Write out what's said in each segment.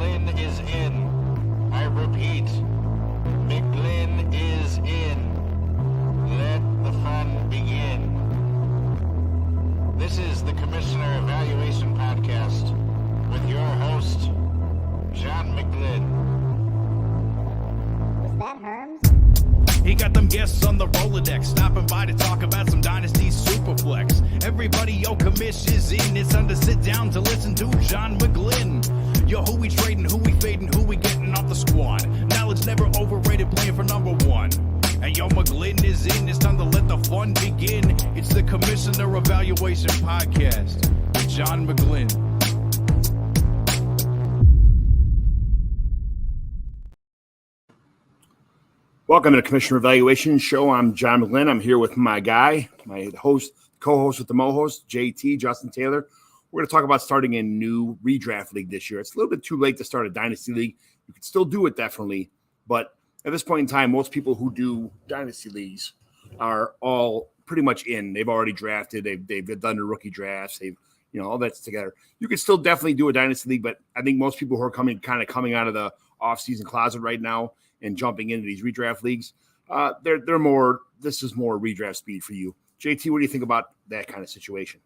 McGlynn is in. I repeat, McGlynn is in. Let the fun begin. This is the Commissioner Evaluation Podcast with your host, John McGlynn. Was that Herms? He got them guests on the Rolodex, stopping by to talk about some Dynasty Superflex. Everybody, yo, commish is in. It's time to sit down to listen to John McGlynn. Yo, who we trading, who we fading, who we getting off the squad. Knowledge never overrated, playing for number one. And yo, McGlynn is in. It's time to let the fun begin. It's the Commissioner Evaluation Podcast with John McGlynn. Welcome to the Commissioner Evaluation Show. I'm John McGlynn. I'm here with my guy, my host, co-host with the Mo-host, JT, Justin Taylor. We're going to talk about starting a new redraft league this year. It's a little bit too late to start a Dynasty league. You can still do it, definitely. But at this point in time, most people who do Dynasty leagues are all pretty much in. They've already drafted. They've done their rookie drafts. They've, all that's together. You can still definitely do a Dynasty league, but I think most people who are coming out of the off-season closet right now and jumping into these redraft leagues, they're more. This is more redraft speed for you, JT. What do you think about that kind of situation?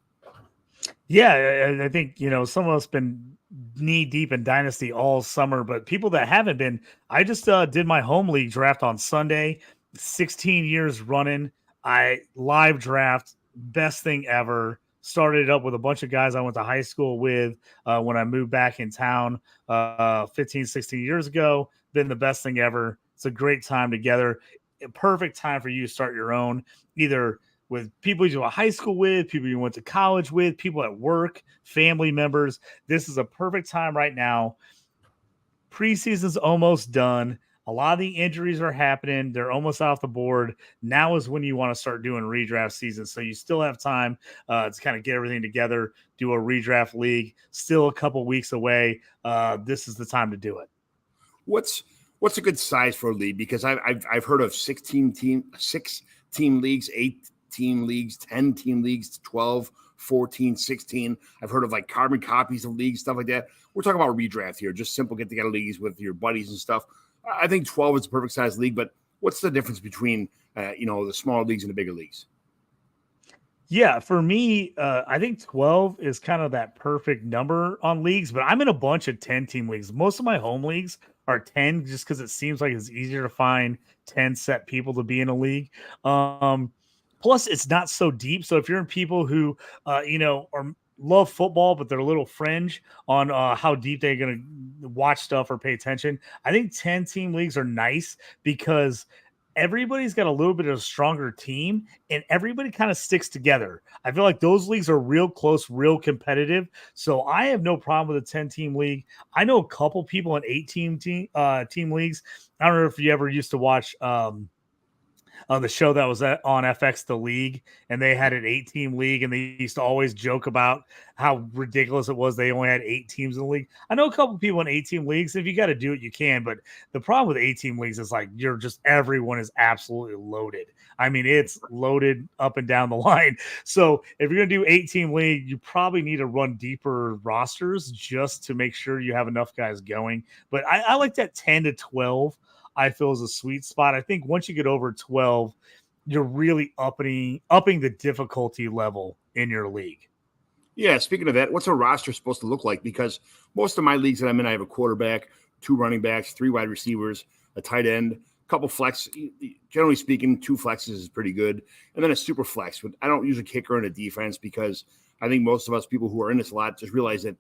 Yeah, I think some of us been knee deep in Dynasty all summer, but people that haven't been, I just did my home league draft on Sunday, 16 years running. I live draft, best thing ever. Started it up with a bunch of guys I went to high school with when I moved back in town 15, 16 years ago. Been the best thing ever. It's a great time together. A perfect time for you to start your own, either with people you went to high school with, people you went to college with, people at work, family members. This is a perfect time right now. Preseason's almost done. A lot of the injuries are happening. They're almost off the board. Now is when you want to start doing redraft season. So you still have time to kind of get everything together, do a6 league. Still a couple weeks away. This is the time to do it. What's a good size for a league? Because I've heard of 6-team leagues, 8-team leagues, 10-team leagues, 12, 14, 16. I've heard of like carbon copies of leagues, stuff like that. We're talking about redraft here, just simple get together leagues with your buddies and stuff. I think 12 is a perfect size league, but what's the difference between the smaller leagues and the bigger leagues? Yeah, for me, I think 12 is kind of that perfect number on leagues, but I'm in a bunch of 10-team leagues. Most of my home leagues are 10 just because it seems like it's easier to find 10 set people to be in a league. Plus, it's not so deep. So if you're in people who, love football, but they're a little fringe on how deep they're going to watch stuff or pay attention, I think 10-team leagues are nice because everybody's got a little bit of a stronger team and everybody kind of sticks together. I feel like those leagues are real close, real competitive. So I have no problem with a 10-team league. I know a couple people in 8-team team leagues. I don't know if you ever used to watch on the show that was on FX, The League, and they had an 8-team league, and they used to always joke about how ridiculous it was. They only had 8 teams in the league. I know a couple people in 8-team leagues. If you got to do it, you can. But the problem with 8-team leagues is like everyone is absolutely loaded. I mean, it's loaded up and down the line. So if you're going to do 8-team league, you probably need to run deeper rosters just to make sure you have enough guys going. But I like that 10 to 12. I feel is a sweet spot. I think once you get over 12, you're really upping the difficulty level in your league. Yeah, speaking of that, what's a roster supposed to look like? Because most of my leagues that I'm in, I have a quarterback, 2 running backs, 3 wide receivers, a tight end, a couple flex. Generally speaking, 2 flexes is pretty good. And then a super flex. But I don't use a kicker in a defense because I think most of us people who are in this a lot just realize that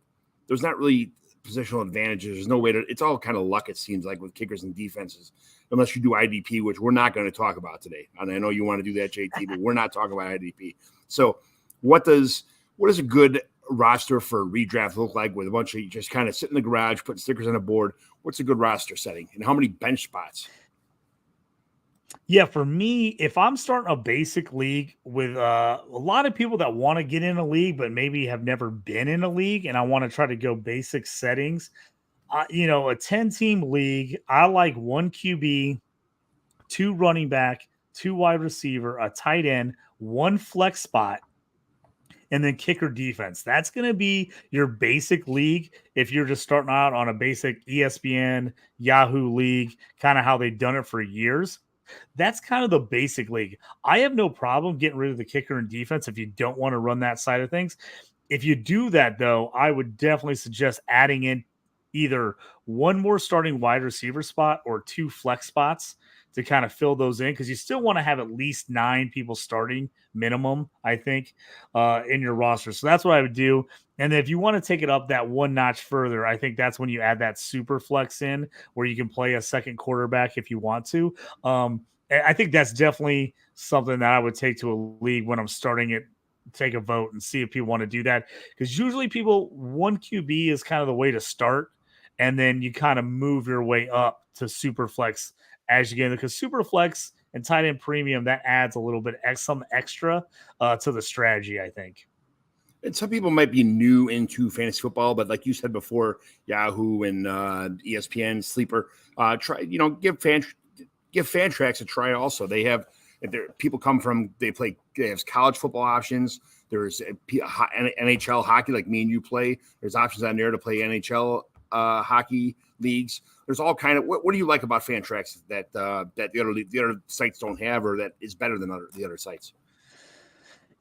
there's not really positional advantages. There's no way to, it's all kind of luck, it seems like, with kickers and defenses, unless you do IDP, which we're not going to talk about today. And I know you want to do that, JT, but we're not talking about IDP. So what does a good roster for a redraft look like with a bunch of just kind of sit in the garage, putting stickers on a board? What's a good roster setting and how many bench spots? Yeah, for me, if I'm starting a basic league with a lot of people that want to get in a league, but maybe have never been in a league, and I want to try to go basic settings, a 10-team league, I like 1 QB, 2 running back, 2 wide receiver, a tight end, 1 flex spot, and then kicker defense. That's going to be your basic league if you're just starting out on a basic ESPN, Yahoo league, kind of how they've done it for years. That's kind of the basic league. I have no problem getting rid of the kicker and defense if you don't want to run that side of things. If you do that, though, I would definitely suggest adding in either one more starting wide receiver spot or 2 flex spots to kind of fill those in, because you still want to have at least 9 people starting minimum, I think, in your roster. So that's what I would do. And then if you want to take it up that one notch further, I think that's when you add that super flex in where you can play a second quarterback if you want to. I think that's definitely something that I would take to a league when I'm starting it. Take a vote and see if people want to do that, because usually people, 1 QB is kind of the way to start, and then you kind of move your way up to super flex as you get in, because super flex and tight end premium, that adds a little bit some extra to the strategy, I think. And some people might be new into fantasy football, but like you said before, Yahoo and ESPN Sleeper, try, give Fantrax a try. Also, they have, people come from, they have college football options. There's NHL hockey, like me and you play. There's options on there to play NHL hockey leagues. There's all kind of. What do you like about Fantrax that the other sites don't have, or that is better than the other sites?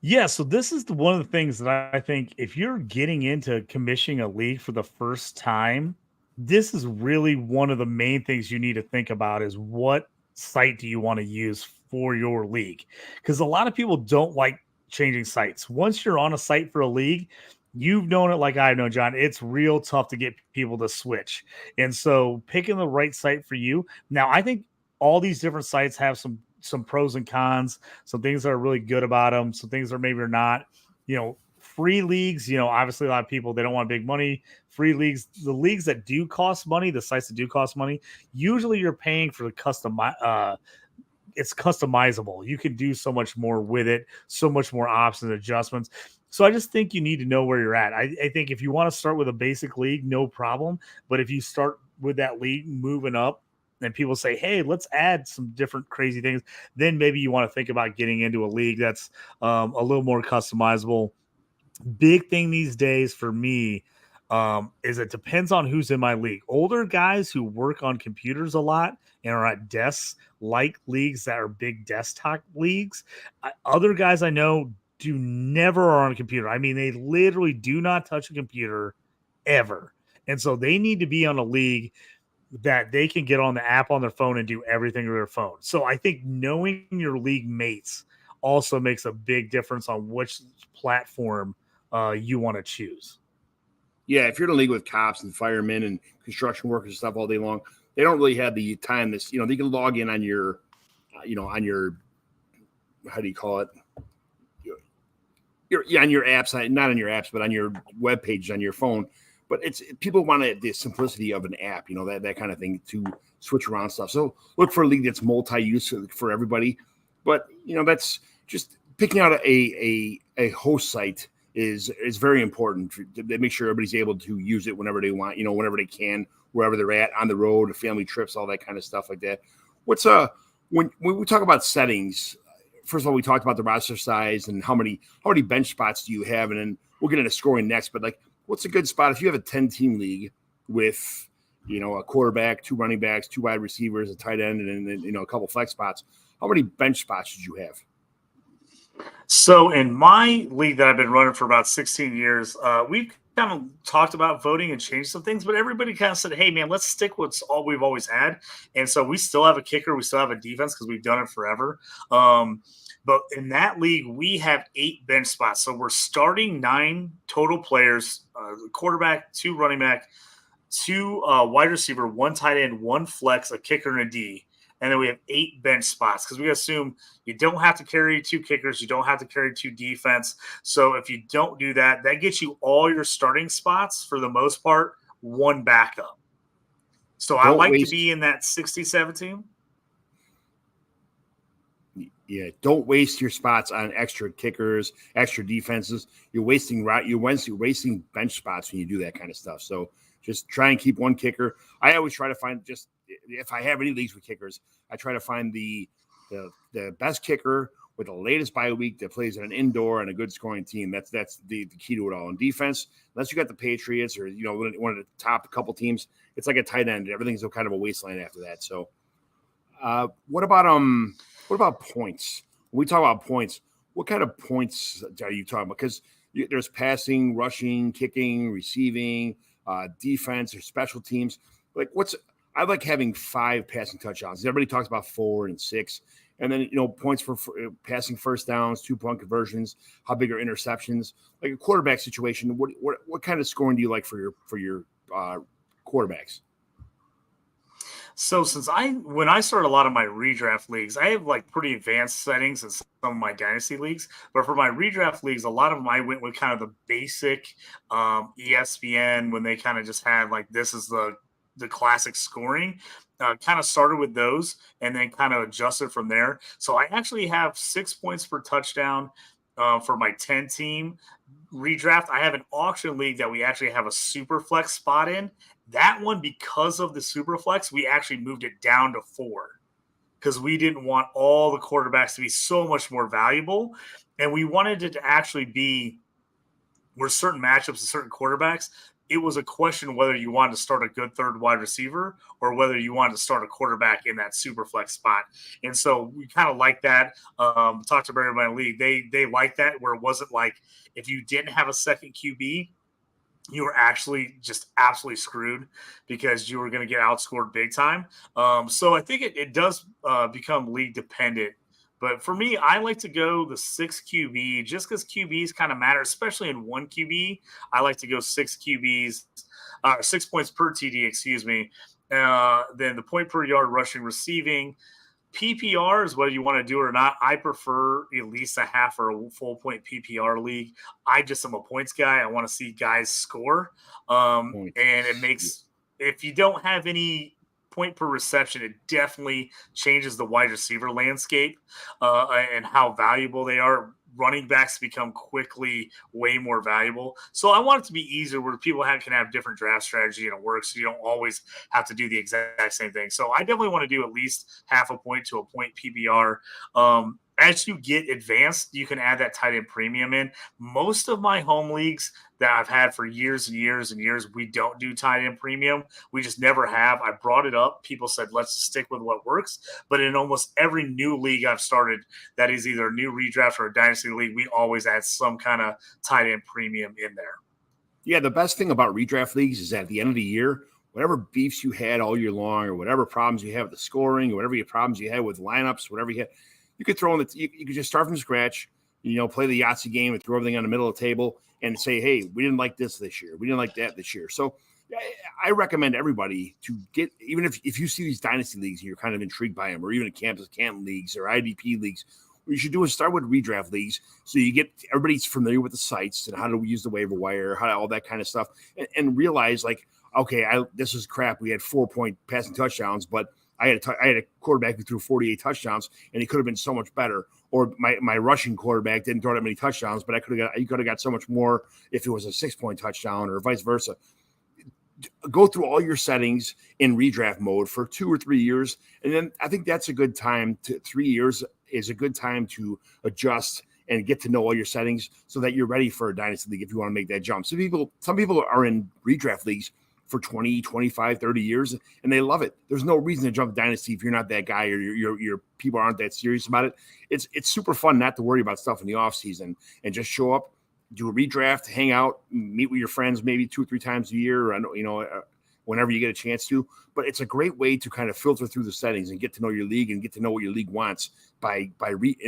Yeah, so this is one of the things that I think if you're getting into commissioning a league for the first time, this is really one of the main things you need to think about is what site do you want to use for your league? Because a lot of people don't like changing sites. Once you're on a site for a league, you've known it like I know, John. It's real tough to get people to switch. And so picking the right site for you. Now, I think all these different sites have some pros and cons, some things that are really good about them, some things that maybe are not. Free leagues, obviously a lot of people, they don't want big money. Free leagues, the leagues that do cost money, the sites that do cost money, usually you're paying for the it's customizable. You can do so much more with it, so much more options, adjustments. So I just think you need to know where you're at. I think if you want to start with a basic league, no problem. But if you start with that league moving up and people say, hey, let's add some different crazy things, then maybe you want to think about getting into a league that's a little more customizable. Big thing these days for me is it depends on who's in my league. Older guys who work on computers a lot and are at desks like leagues that are big desktop leagues. Other guys I know do never are on a computer. I mean, they literally do not touch a computer ever. And so they need to be on a league that they can get on the app on their phone and do everything with their phone. So I think knowing your league mates also makes a big difference on which platform you want to choose. Yeah, if you're in a league with cops and firemen and construction workers and stuff all day long, they don't really have the time. They can log in on your, on your, how do you call it? On your apps, not on your apps, but on your web pages on your phone. But people want the simplicity of an app, that kind of thing to switch around stuff. So look for a league that's multi-use for everybody. But that's just picking out a host site is very important to make sure everybody's able to use it whenever they want, whenever they can, wherever they're at, on the road, family trips, all that kind of stuff like that. What's when we talk about settings? First of all, we talked about the roster size and how many bench spots do you have, and then we'll get into scoring next. But what's a good spot if you have a 10-team league with a quarterback, 2 running backs, 2 wide receivers, a tight end, and then a couple flex spots? How many bench spots should you have? So in my league that I've been running for about 16 years, we've kind of talked about voting and changed some things, but everybody kind of said, hey, man, let's stick with all we've always had. And so we still have a kicker. We still have a defense because we've done it forever. But in that league, we have 8 bench spots. So we're starting 9 total players, quarterback, 2 running back, 2 wide receiver, 1 tight end, 1 flex, a kicker, and a D. And then we have 8 bench spots because we assume you don't have to carry 2 kickers. You don't have to carry 2 defense. So if you don't do that, that gets you all your starting spots for the most part, 1 backup. So I like to be in that 60-70 team. Yeah, don't waste your spots on extra kickers, extra defenses. You're wasting bench spots when you do that kind of stuff. So just try and keep 1 kicker. I always try to find, just if I have any leagues with kickers, I try to find the best kicker with the latest bye week that plays in an indoor and a good scoring team. That's the key to it all. In defense, unless you got the Patriots or one of the top couple teams, it's like a tight end. Everything's kind of a wasteland after that. So, what about points? When we talk about points, what kind of points are you talking about? Because there's passing, rushing, kicking, receiving, defense, or special teams. Like I like having 5 passing touchdowns. Everybody talks about 4 and 6. And then, points for passing first downs, 2-point conversions, how big are interceptions? Like a quarterback situation, what kind of scoring do you like for your quarterbacks? So when I start a lot of my redraft leagues, I have like pretty advanced settings in some of my dynasty leagues. But for my redraft leagues, a lot of them I went with kind of the basic ESPN when they kind of just had like this is the classic scoring. Kind of started with those and then kind of adjusted from there. So I actually have 6 points per touchdown for my 10 team redraft. I have an auction league that we actually have a super flex spot in. That one, because of the super flex, we actually moved it down to 4 because we didn't want all the quarterbacks to be so much more valuable. And we wanted it to actually be where certain matchups and certain quarterbacks, it was a question whether you wanted to start a good third wide receiver or whether you wanted to start a quarterback in that super flex spot. And so we kind of like that. Talked to Barry in my league. They like that where it wasn't like if you didn't have a second QB, you were actually just absolutely screwed because you were going to get outscored big time. So I think it does become league dependent. But for me, I like to go the 6 QB just because QBs kind of matter, especially in one QB. I like to go 6 QBs, 6 points per TD, excuse me. Then the point per yard rushing receiving. PPR is whether you want to do it or not. I prefer at least a half or a full point PPR league. I just am a points guy. I want to see guys score. And it makes, if you don't have any point per reception, it definitely changes the wide receiver landscape and how valuable they are. Running backs become quickly way more valuable. So I want it to be easier where people can have different draft strategy and it works. So you don't always have to do the exact same thing. So I definitely want to do at least half a point to a point PPR. As you get advanced, you can add that tight end premium in. Most of my home leagues that I've had for years and years and years, we don't do tight end premium. We just never have. I brought it up. People said, let's stick with what works. But in almost every new league I've started, that is either a new redraft or a dynasty league, we always add some kind of tight end premium in there. Yeah, the best thing about redraft leagues is at the end of the year, whatever beefs you had all year long or whatever problems you have with the scoring or whatever problems you had with lineups, whatever you had, you could throw in you could just start from scratch, play the Yahtzee game and throw everything on the middle of the table and say, hey, we didn't like this year. We didn't like that this year. So I recommend everybody to get, even if you see these dynasty leagues and you're kind of intrigued by them, or even campus Canton leagues or IDP leagues, what you should do is start with redraft leagues. So you get everybody's familiar with the sites and how to use the waiver wire, how to, all that kind of stuff, and realize like, okay, this is crap. We had 4-point passing touchdowns, but I had a quarterback who threw 48 touchdowns, and he could have been so much better. Or my rushing quarterback didn't throw that many touchdowns, but you could have got so much more if it was a 6-point touchdown, or vice versa. Go through all your settings in redraft mode for 2 or 3 years, and then I think that's a good time. 3 years is a good time to adjust and get to know all your settings so that you're ready for a dynasty league if you want to make that jump. Some people are in redraft leagues for 20, 25, 30 years, and they love it. There's no reason to jump dynasty if you're not that guy or your people aren't that serious about it. It's super fun not to worry about stuff in the off season and just show up, do a redraft, hang out, meet with your friends maybe 2 or 3 times a year, whenever you get a chance to. But it's a great way to kind of filter through the settings and get to know your league and get to know what your league wants in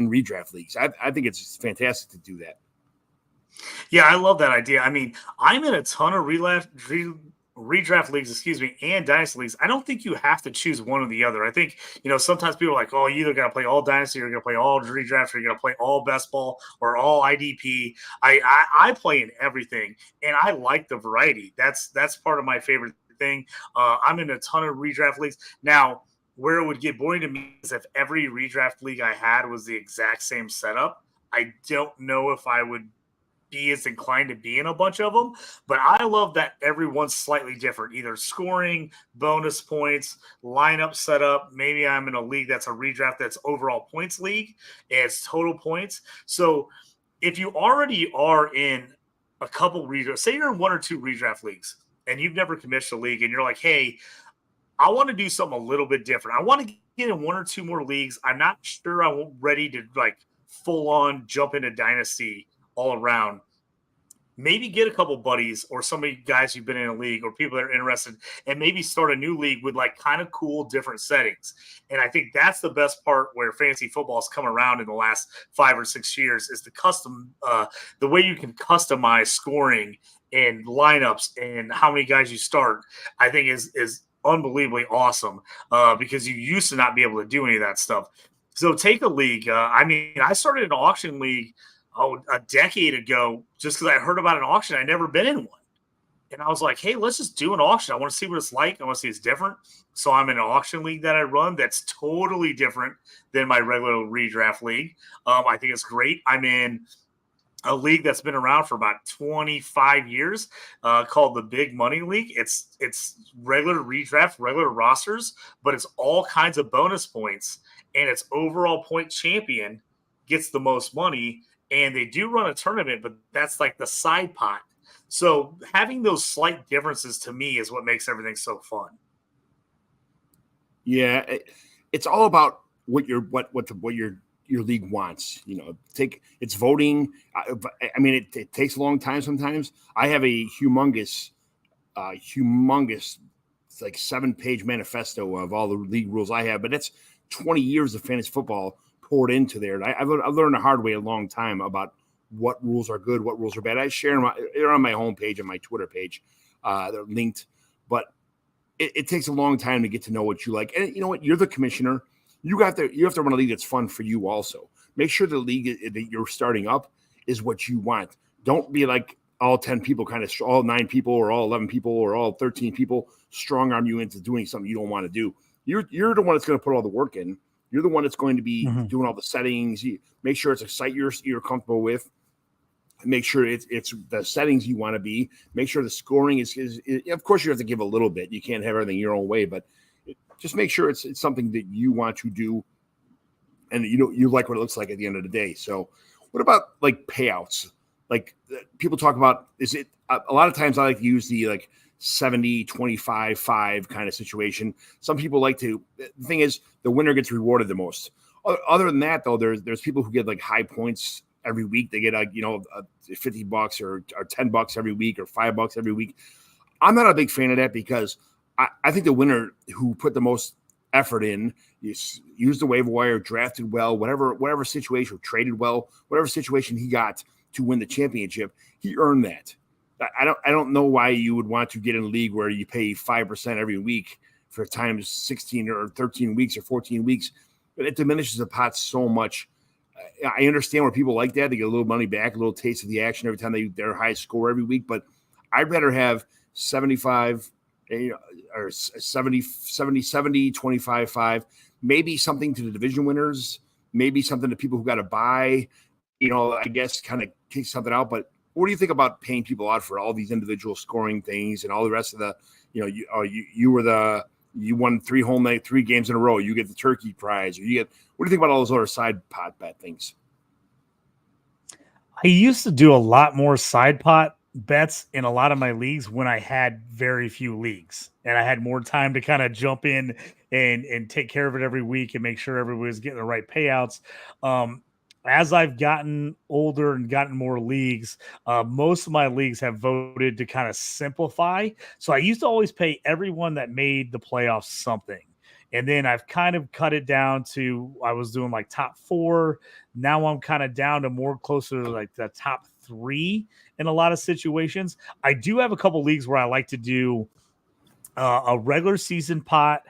redraft leagues. I think it's fantastic to do that. Yeah, I love that idea. I mean, I'm in a ton of redraft leagues, and dynasty leagues. I don't think you have to choose one or the other. I think, sometimes people are like, oh, you either got to play all dynasty or you're going to play all redraft or you're going to play all best ball or all IDP. I play in everything, and I like the variety. That's part of my favorite thing. I'm in a ton of redraft leagues. Now, where it would get boring to me is if every redraft league I had was the exact same setup. I don't know if I would be as inclined to be in a bunch of them. But I love that everyone's slightly different, either scoring, bonus points, lineup setup. Maybe I'm in a league that's a redraft that's overall points league. It's total points. So if you already are in a couple redrafts, say you're in one or two redraft leagues and you've never commissioned a league and you're like, hey, I want to do something a little bit different. I want to get in one or two more leagues. I'm not sure I'm ready to like full on jump into Dynasty all around. Maybe get a couple buddies or some of you guys who've been in a league or people that are interested and maybe start a new league with like kind of cool different settings. And I think that's the best part where fantasy football has come around in the last 5 or 6 years is the way you can customize scoring and lineups and how many guys you start, I think is unbelievably awesome because you used to not be able to do any of that stuff. So take a league. I started an auction league a decade ago just because I heard about an auction. I'd never been in one. And I was like, hey, let's just do an auction. I want to see what it's like. I want to see it's different. So I'm in an auction league that I run that's totally different than my regular redraft league. I think it's great. I'm in a league that's been around for about 25 years called the Big Money League. It's regular redraft, regular rosters, but it's all kinds of bonus points. And its overall point champion gets the most money. And they do run a tournament, but that's like the side pot. So having those slight differences to me is what makes everything so fun. Yeah, it's all about what your league wants. It's voting. It takes a long time sometimes. I have a humongous, like 7-page manifesto of all the league rules I have, but that's 20 years of fantasy football poured into there. And I've learned the hard way a long time about what rules are good, what rules are bad. I share them. They're on my homepage and my Twitter page. They're linked, but it takes a long time to get to know what you like. And you know what? You're the commissioner. You have to run a league that's fun for you also. Make sure the league that you're starting up is what you want. Don't be like all 10 people, all 9 people or all 11 people or all 13 people strong arm you into doing something you don't want to do. You're the one that's going to put all the work in. You're the one that's going to be doing all the settings. You make sure it's a site you're comfortable with. Make sure it's the settings you want to be. Make sure the scoring is. Of course, you have to give a little bit. You can't have everything your own way, but just make sure it's something that you want to do, and you like what it looks like at the end of the day. So, what about like payouts? Like people talk about, is it a lot of times I like to use the like 70, 25, 5 kind of situation. Some people like to, the thing is the winner gets rewarded the most. Other than that though, there's people who get like high points every week. They get $50 or $10 every week or $5 every week. I'm not a big fan of that because I think the winner who put the most effort in, used the waiver wire, drafted well, whatever situation, traded well, whatever situation he got to win the championship, he earned that. I don't know why you would want to get in a league where you pay 5% every week for times 16 or 13 weeks or 14 weeks, but it diminishes the pot so much. I understand where people like that. They get a little money back, a little taste of the action every time their high score every week, but I'd rather have 75 or 70, 25, 5, maybe something to the division winners, maybe something to people who got to buy, I guess kind of kick something out. But what do you think about paying people out for all these individual scoring things and all the rest of the, you won 3 games in a row, you get the turkey prize, or what do you think about all those other side pot bet things? I used to do a lot more side pot bets in a lot of my leagues when I had very few leagues and I had more time to kind of jump in and take care of it every week and make sure everybody's getting the right payouts. As I've gotten older and gotten more leagues, most of my leagues have voted to kind of simplify. So I used to always pay everyone that made the playoffs something. And then I've kind of cut it down to, I was doing like top 4. Now I'm kind of down to more closer to like the top 3 in a lot of situations. I do have a couple leagues where I like to do a regular season pot,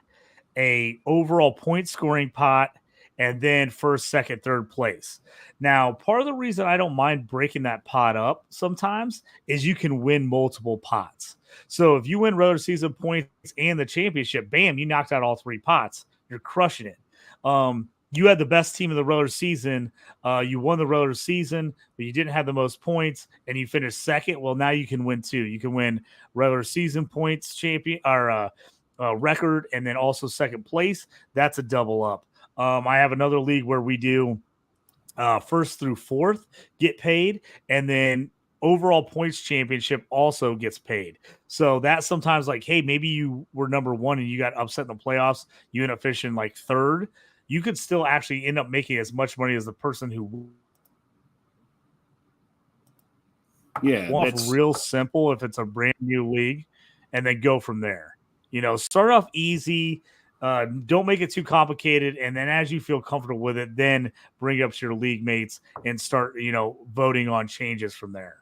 a overall point scoring pot, and then first, second, third place. Now, part of the reason I don't mind breaking that pot up sometimes is you can win multiple pots. So if you win regular season points and the championship, bam, you knocked out all 3 pots. You're crushing it. you had the best team in the regular season. You won the regular season, but you didn't have the most points, and you finished second. Well, now you can win two. You can win regular season points champion or record, and then also second place. That's a double up. I have another league where we do first through fourth get paid, and then overall points championship also gets paid. So that's sometimes like, hey, maybe you were number one and you got upset in the playoffs. You end up finishing like third. You could still actually end up making as much money as the person who wants. Real simple if it's a brand new league, and then go from there. Start off easy. Don't make it too complicated, and then as you feel comfortable with it, then bring up to your league mates and start, voting on changes from there.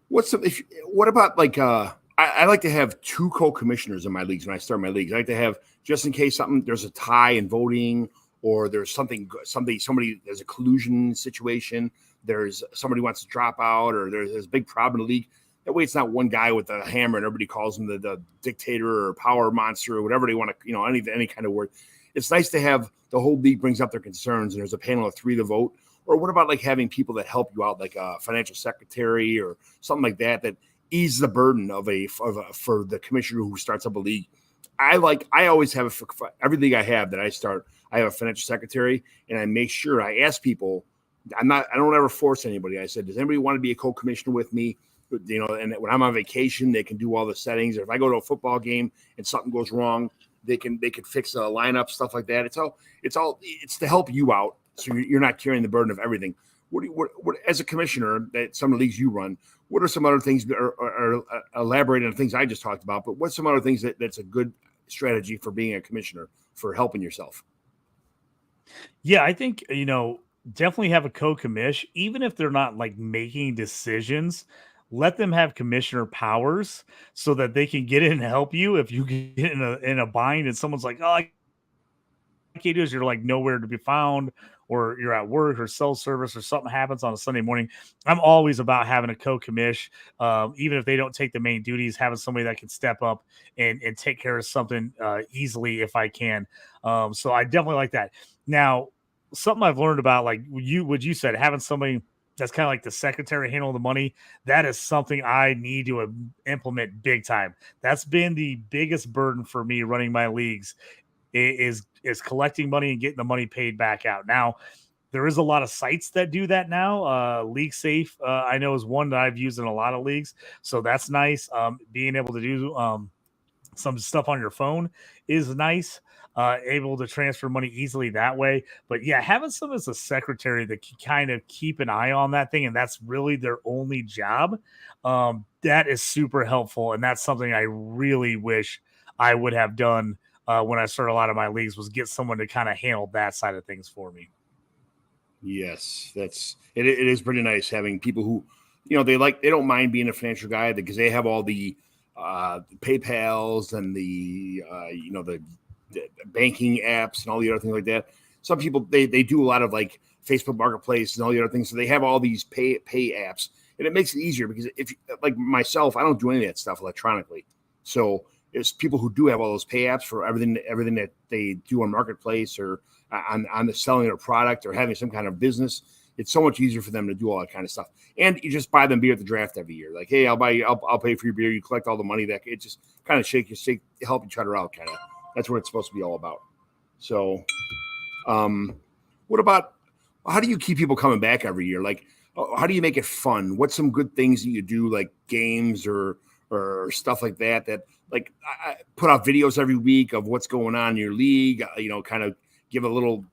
What about like I like to have two co-commissioners in my leagues when I start my leagues. I like to have, just in case there's a tie in voting, or there's somebody there's a collusion situation, there's somebody wants to drop out, or there's a big problem in the league. That way, it's not one guy with a hammer and everybody calls him the dictator or power monster or whatever they want to, any kind of word. It's nice to have the whole league brings up their concerns and there's a panel of three to vote. Or what about like having people that help you out, like a financial secretary or something like that ease the burden for the commissioner who starts up a league. I always have for every league I have that I start, I have a financial secretary, and I make sure I ask people. I don't ever force anybody. I said, does anybody want to be a co-commissioner with me? And when I'm on vacation, they can do all the settings. Or if I go to a football game and something goes wrong, they can fix a lineup, stuff like that. It's to help you out, so you're not carrying the burden of everything. What as a commissioner, that some of the leagues you run, what are some other things that are elaborating on things I just talked about? But what's some other things that's a good strategy for being a commissioner, for helping yourself? Yeah, I think definitely have a co-commish, even if they're not like making decisions. Let them have commissioner powers so that they can get in and help you if you get in a bind and someone's like, oh, I can't do this. You're like nowhere to be found, or you're at work or cell service, or something happens on a Sunday morning. I'm always about having a co-commish, even if they don't take the main duties, having somebody that can step up and take care of something easily if I can. So I definitely like that. Now, something I've learned about, like what you said, having somebody that's kind of like the secretary handle the money. That is something I need to implement big time. That's been the biggest burden for me running my leagues is collecting money and getting the money paid back out. Now, there is a lot of sites that do that now. League Safe, I know, is one that I've used in a lot of leagues. So that's nice. Being able to do some stuff on your phone is nice. Able to transfer money easily that way. But yeah, having someone as a secretary that can kind of keep an eye on that thing, and that's really their only job, that is super helpful. And that's something I really wish I would have done when I started a lot of my leagues, was get someone to kind of handle that side of things for me. Yes, it is pretty nice having people who, they don't mind being a financial guy because they have all the PayPals and the banking apps and all the other things like that. Some people, they do a lot of like Facebook Marketplace and all the other things. So they have all these pay apps, and it makes it easier because if, like myself, I don't do any of that stuff electronically. So there's people who do have all those pay apps for everything that they do on Marketplace or on the selling their product or having some kind of business. It's so much easier for them to do all that kind of stuff. And you just buy them beer at the draft every year. Like, hey, I'll pay for your beer. You collect all the money. That it just kind of help each other out, kind of. That's what it's supposed to be all about. So, what about, how do you keep people coming back every year? Like, how do you make it fun? What's some good things that you do, like games or stuff like that? That like I put out videos every week of what's going on in your league. Kind of give a little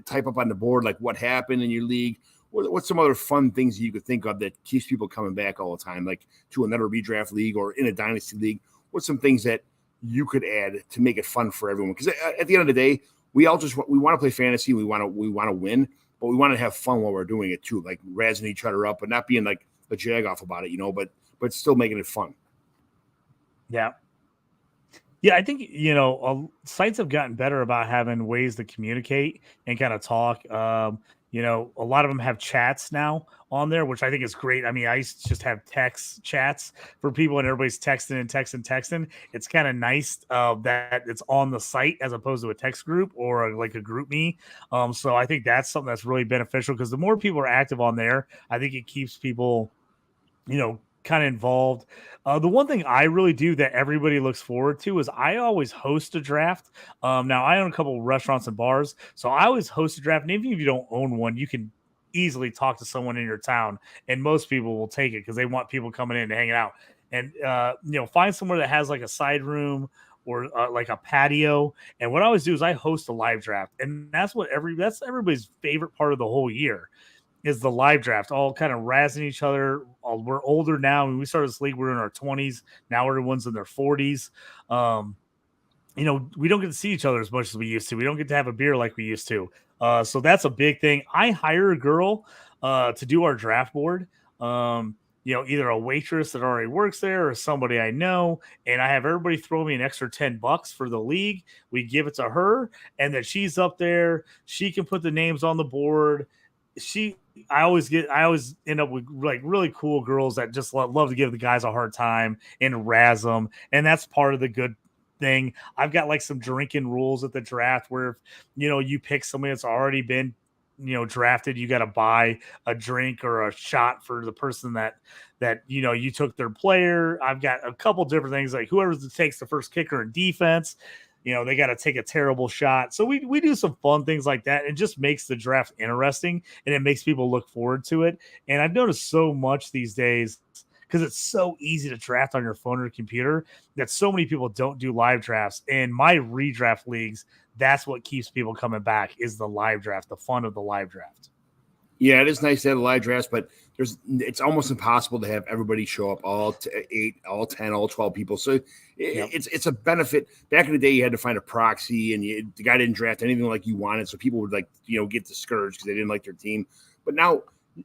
type up on the board like what happened in your league. What's some other fun things that you could think of that keeps people coming back all the time, like to another redraft league or in a dynasty league? What's some things that you could add to make it fun for everyone? Because at the end of the day, we want to play fantasy. We want to win, but we want to have fun while we're doing it too, like razzing each other up, but not being like a jag off about it, but still making it fun. Yeah. Yeah, I think sites have gotten better about having ways to communicate and kind of talk. A lot of them have chats now on there, which I think is great. I mean, I used to just have text chats for people, and everybody's texting and texting. It's kind of nice that it's on the site as opposed to a text group or like a group me. So I think that's something that's really beneficial because the more people are active on there, I think it keeps people kind of involved. The one thing I really do that everybody looks forward to is I always host a draft. Now I own a couple of restaurants and bars, so I always host a draft. And even if you don't own one, you can easily talk to someone in your town, and most people will take it because they want people coming in and hanging out. And find somewhere that has like a side room or like a patio. And what I always do is I host a live draft, and that's everybody's favorite part of the whole year is the live draft, all kind of razzing each other. We're older now. When we started this league, we're in our 20s. Now everyone's in their 40s. We don't get to see each other as much as we used to. We don't get to have a beer like we used to. So that's a big thing. I hire a girl to do our draft board. Either a waitress that already works there or somebody I know, and I have everybody throw me an extra $10 for the league. We give it to her, and then she's up there. She can put the names on the board. I always end up with like really cool girls that just love to give the guys a hard time and razz them, and that's part of the good thing. I've got like some drinking rules at the draft where if you pick somebody that's already been drafted, you got to buy a drink or a shot for the person that you took their player. I've got a couple different things like whoever takes the first kicker in defense, they got to take a terrible shot. So we do some fun things like that. It just makes the draft interesting and it makes people look forward to it. And I've noticed so much these days because it's so easy to draft on your phone or computer that so many people don't do live drafts. In my redraft leagues, that's what keeps people coming back is the live draft, the fun of the live draft. Yeah, it is nice to have the live drafts, but it's almost impossible to have everybody show up, all 8, all 10, all 12 people. So it's a benefit. Back in the day, you had to find a proxy, and the guy didn't draft anything like you wanted, so people would get discouraged because they didn't like their team. But now,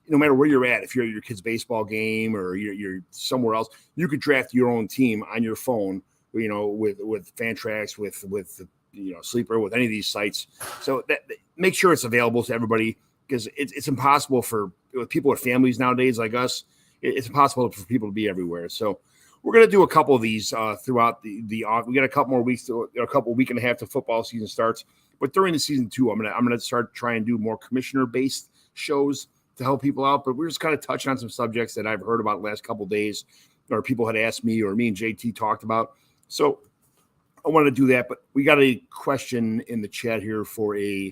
no matter where you're at, if you're at your kid's baseball game or you're somewhere else, you could draft your own team on your phone. With Fantrax, with Sleeper, with any of these sites. So make sure it's available to everybody. Because it's impossible with people with families nowadays like us. It's impossible for people to be everywhere. So we're going to do a couple of these throughout the off. We got a couple more weeks, a week and a half till football season starts. But during the season too, I'm gonna start trying to do more commissioner based shows to help people out. But we're just kind of touching on some subjects that I've heard about the last couple of days, or people had asked me, or me and JT talked about. So I wanted to do that. But we got a question in the chat here for a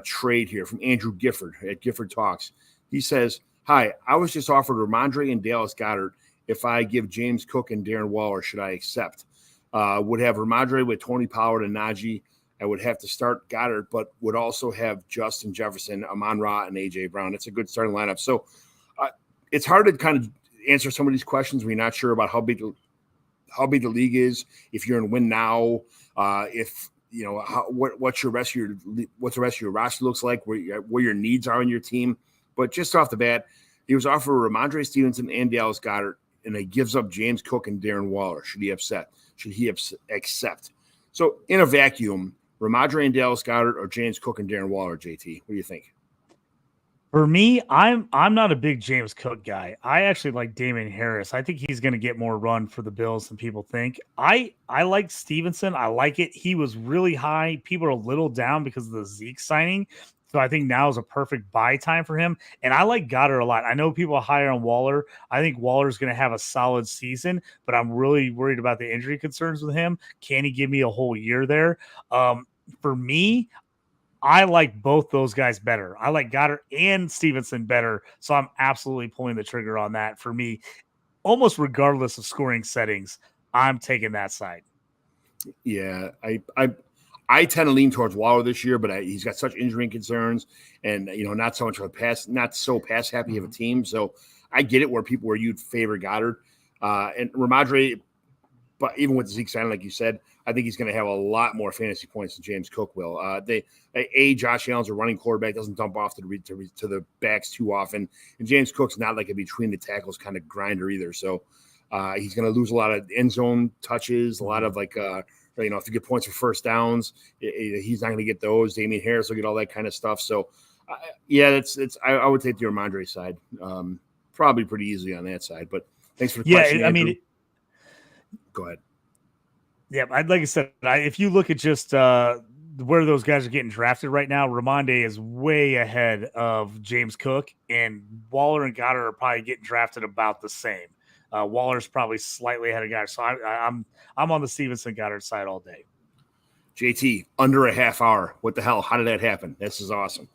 trade here from Andrew Gifford at Gifford Talks. He says, "Hi, I was just offered Ramondre and Dallas Goedert. If I give James Cook and Darren Waller, should I accept? Would have Ramondre with Tony Pollard and Najee. I would have to start Goddard, but would also have Justin Jefferson, Amon-Ra, and A.J. Brown. It's a good starting lineup." So it's hard to kind of answer some of these questions when you're not sure about how big the league is, if you're in win now, what's the rest of your roster looks like, where your needs are on your team. But just off the bat, he was offered Ramondre Stevenson and Dallas Goedert, and he gives up James Cook and Darren Waller. Should he accept? So in a vacuum, Ramondre and Dallas Goedert or James Cook and Darren Waller, JT, what do you think? For me, I'm not a big James Cook guy. I actually like Damian Harris. I think he's going to get more run for the Bills than people think. I like Stevenson. I like it. He was really high. People are a little down because of the Zeke signing. So I think now is a perfect buy time for him. And I like Goddard a lot. I know people are higher on Waller. I think Waller's going to have a solid season, but I'm really worried about the injury concerns with him. Can he give me a whole year there? For me, I like both those guys better. I like Goddard and Stevenson better. So I'm absolutely pulling the trigger on that. For me, almost regardless of scoring settings, I'm taking that side. Yeah, I tend to lean towards Waller this year, but he's got such injury concerns and, not so much of not so pass happy of a team. So I get it where you'd favor Goddard and Ramondre, but even with Zeke signing, like you said, I think he's going to have a lot more fantasy points than James Cook will. Josh Allen's a running quarterback, doesn't dump off to the backs too often, and James Cook's not like a between the tackles kind of grinder either. So he's going to lose a lot of end zone touches, a lot of Or, if you get points for first downs, he's not going to get those. Damian Harris will get all that kind of stuff. So, I would take the Ramondre side. Probably pretty easily on that side. But thanks for the question, Andrew. Go ahead. Yeah, like I said, if you look at just where those guys are getting drafted right now, Ramondre is way ahead of James Cook, and Waller and Goddard are probably getting drafted about the same. Waller's probably slightly ahead of Goddard, so I'm on the Stevenson Goddard side all day. JT, under a half hour. What the hell? How did that happen? This is awesome.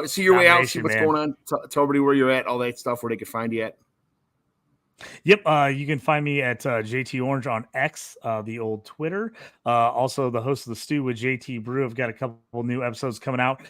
See your way out. See what's going on. Tell everybody where you're at. All that stuff. Where they can find you at. Yep, you can find me at JT Orange on X, the old Twitter. Also, the host of the Stew with JT Brew. I've got a couple new episodes coming out.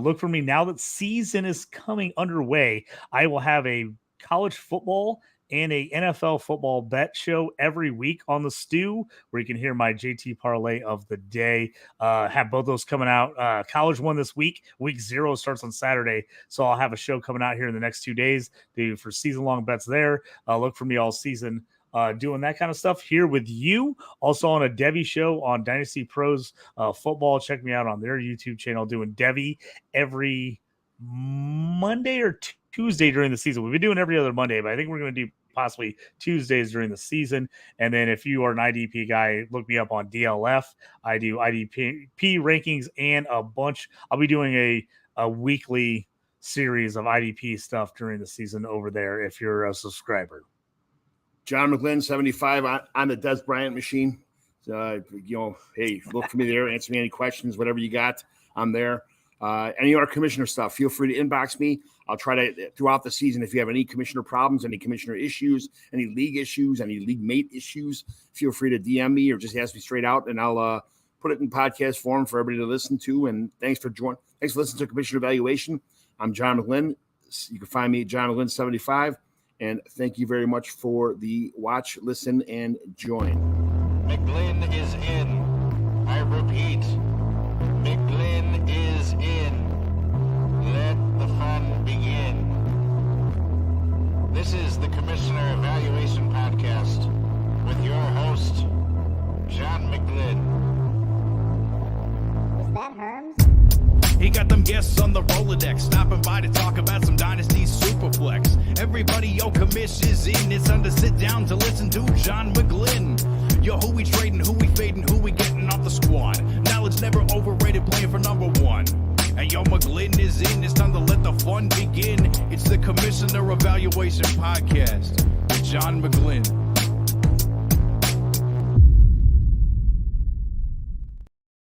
Look for me now that season is coming underway. I will have a college football and a NFL football bet show every week on the Stew, where you can hear my JT parlay of the day. Have both those coming out. College one this week. Week 0 starts on Saturday, so I'll have a show coming out here in the next 2 days for season-long bets there. Look for me all season doing that kind of stuff here with you. Also on a Devy show on Dynasty Pros Football. Check me out on their YouTube channel doing Devy every Monday or Tuesday during the season. We've been doing every other Monday, but I think we're going to do possibly Tuesdays during the season. And then if you are an IDP guy, look me up on DLF. I do IDP rankings and a bunch. I'll be doing a weekly series of IDP stuff during the season over there if you're a subscriber. John McGlynn, 75 on the Des Bryant machine. Hey, look for me there. Answer me any questions, whatever you got. I'm there. Any other commissioner stuff, feel free to inbox me. I'll try to, throughout the season, if you have any commissioner problems, any commissioner issues, any league issues, any league mate issues, feel free to DM me or just ask me straight out, and I'll put it in podcast form for everybody to listen to. And thanks for listening to Commissioner Evaluation. I'm John McGlynn. You can find me at John McGlynn 75. And thank you very much for the watch, listen, and join. McGlynn is in. I repeat, McGlynn is in. Let the fun begin. This is the Commissioner Evaluation Podcast with your host, John McGlynn. Was that Herms? He got them guests on the Rolodex, stopping by to talk about some Dynasty Superflex. Everybody, commish is in. It's time to sit down to listen to John McGlynn. Who we trading, who we fading, who we getting off the squad. Knowledge never overrated, playing for number one. And McGlynn is in. It's time to let the fun begin. It's the Commissioner Evaluation Podcast with John McGlynn.